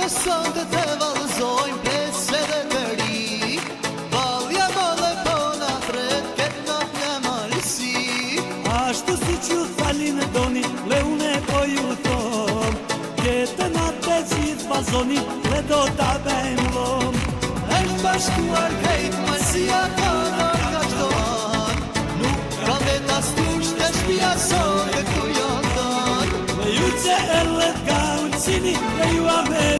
Që sonde të valëzojmë plese dhe përi, valja më dhe pona fred, këtë natë në malësi. Ashtu si që thalin e doni, le une po ju thom, këtë natë e gjithë vazoni, le do t'a bejmë lom. Është bashkuar krejt malësia kanor ka qdo anë, nuk ka veta stush të shpia sonde këtu janë tanë. Le ju që e let ka unë qini, le ju ame